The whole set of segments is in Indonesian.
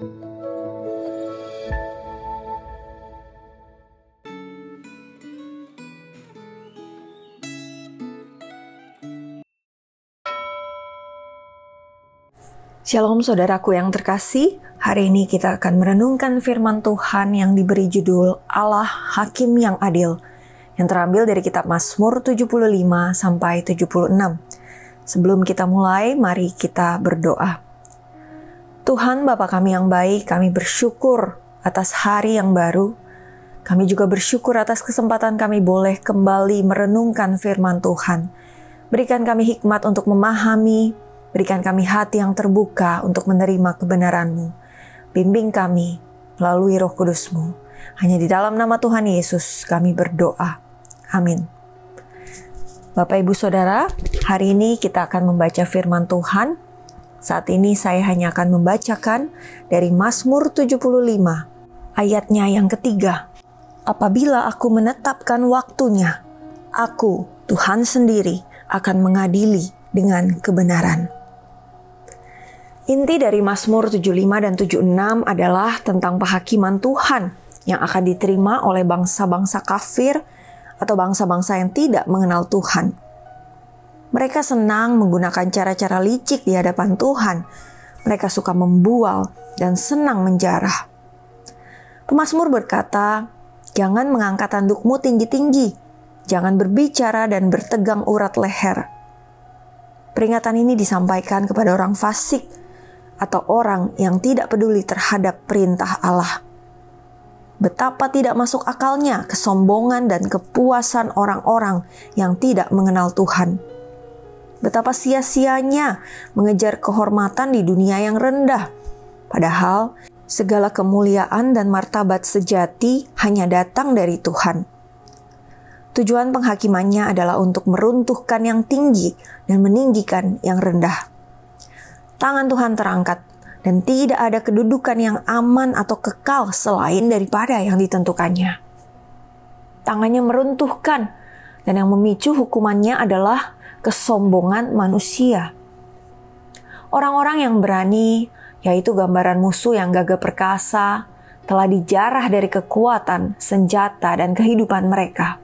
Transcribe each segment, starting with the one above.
Shalom saudaraku yang terkasih, hari ini kita akan merenungkan firman Tuhan yang diberi judul Allah Hakim yang Adil, yang terambil dari kitab Mazmur 75 sampai 76. Sebelum kita mulai, mari kita berdoa. Tuhan Bapa kami yang baik, kami bersyukur atas hari yang baru. Kami juga bersyukur atas kesempatan kami boleh kembali merenungkan firman Tuhan. Berikan kami hikmat untuk memahami, berikan kami hati yang terbuka untuk menerima kebenaran-Mu. Bimbing kami melalui Roh Kudus-Mu. Hanya di dalam nama Tuhan Yesus kami berdoa. Amin. Bapak Ibu Saudara, hari ini kita akan membaca firman Tuhan. Saat ini saya hanya akan membacakan dari Mazmur 75, ayatnya yang ketiga. Apabila aku menetapkan waktunya, aku, Tuhan sendiri, akan mengadili dengan kebenaran. Inti dari Mazmur 75 dan 76 adalah tentang penghakiman Tuhan yang akan diterima oleh bangsa-bangsa kafir atau bangsa-bangsa yang tidak mengenal Tuhan. Mereka senang menggunakan cara-cara licik di hadapan Tuhan. Mereka suka membual dan senang menjarah. Pemazmur berkata, "Jangan mengangkat tandukmu tinggi-tinggi, jangan berbicara dan bertegang urat leher." Peringatan ini disampaikan kepada orang fasik atau orang yang tidak peduli terhadap perintah Allah. Betapa tidak masuk akalnya kesombongan dan kepuasan orang-orang yang tidak mengenal Tuhan. Betapa sia-sianya mengejar kehormatan di dunia yang rendah, padahal segala kemuliaan dan martabat sejati hanya datang dari Tuhan. Tujuan penghakimannya adalah untuk meruntuhkan yang tinggi dan meninggikan yang rendah. Tangan Tuhan terangkat dan tidak ada kedudukan yang aman atau kekal selain daripada yang ditentukannya. Tangannya meruntuhkan dan yang memicu hukumannya adalah kesombongan manusia. Orang-orang yang berani, yaitu gambaran musuh yang gagah perkasa, telah dijarah dari kekuatan, senjata, dan kehidupan mereka.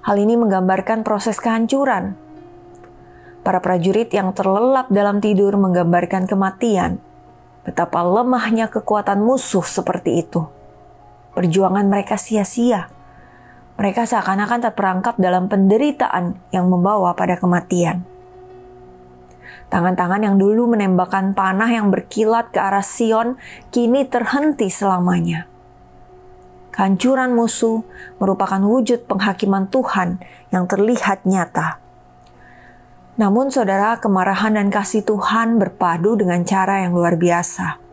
Hal ini menggambarkan proses kehancuran. Para prajurit yang terlelap dalam tidur menggambarkan kematian. Betapa lemahnya kekuatan musuh seperti itu. Perjuangan mereka sia-sia. Mereka seakan-akan terperangkap dalam penderitaan yang membawa pada kematian. Tangan-tangan yang dulu menembakkan panah yang berkilat ke arah Sion kini terhenti selamanya. Kehancuran musuh merupakan wujud penghakiman Tuhan yang terlihat nyata. Namun saudara, kemarahan dan kasih Tuhan berpadu dengan cara yang luar biasa.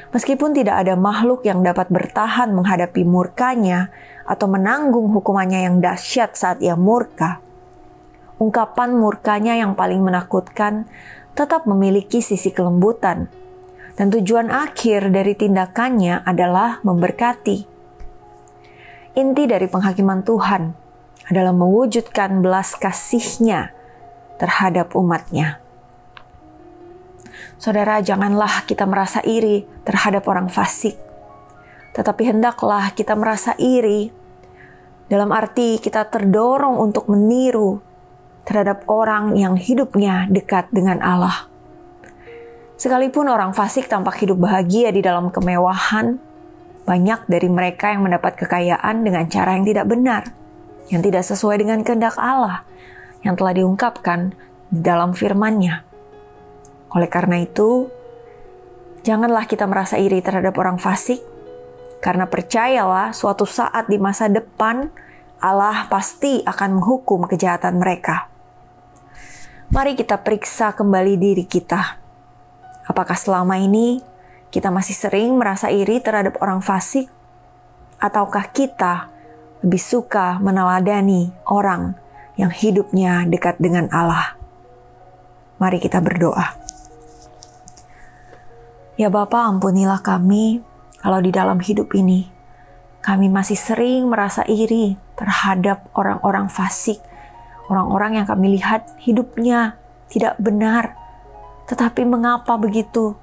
Meskipun tidak ada makhluk yang dapat bertahan menghadapi murkanya atau menanggung hukumannya yang dahsyat saat ia murka, ungkapan murkanya yang paling menakutkan tetap memiliki sisi kelembutan, dan tujuan akhir dari tindakannya adalah memberkati. Inti dari penghakiman Tuhan adalah mewujudkan belas kasih-Nya terhadap umatnya. Saudara, janganlah kita merasa iri terhadap orang fasik. Tetapi hendaklah kita merasa iri dalam arti kita terdorong untuk meniru terhadap orang yang hidupnya dekat dengan Allah. Sekalipun orang fasik tampak hidup bahagia di dalam kemewahan, banyak dari mereka yang mendapat kekayaan dengan cara yang tidak benar, yang tidak sesuai dengan kehendak Allah, yang telah diungkapkan di dalam firman-Nya. Oleh karena itu, janganlah kita merasa iri terhadap orang fasik, karena percayalah suatu saat di masa depan Allah pasti akan menghukum kejahatan mereka. Mari kita periksa kembali diri kita. Apakah selama ini kita masih sering merasa iri terhadap orang fasik? Ataukah kita lebih suka meneladani orang yang hidupnya dekat dengan Allah? Mari kita berdoa. Ya Bapa, ampunilah kami kalau di dalam hidup ini kami masih sering merasa iri terhadap orang-orang fasik, orang-orang yang kami lihat hidupnya tidak benar. Tetapi mengapa begitu?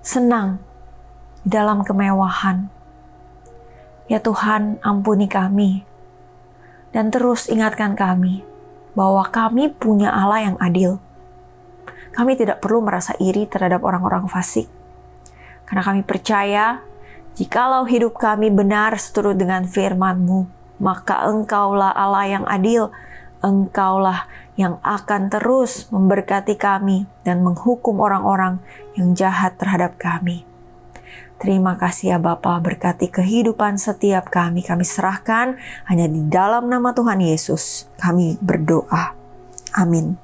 senang di dalam kemewahan. Ya Tuhan, ampuni kami dan terus ingatkan kami bahwa kami punya Allah yang adil. Kami tidak perlu merasa iri terhadap orang-orang fasik, karena kami percaya jikalau hidup kami benar seturut dengan firman-Mu, maka Engkaulah Allah yang adil. Engkaulah yang akan terus memberkati kami dan menghukum orang-orang yang jahat terhadap kami. Terima kasih ya Bapa, berkati kehidupan setiap kami. Kami serahkan hanya di dalam nama Tuhan Yesus. Kami berdoa. Amin.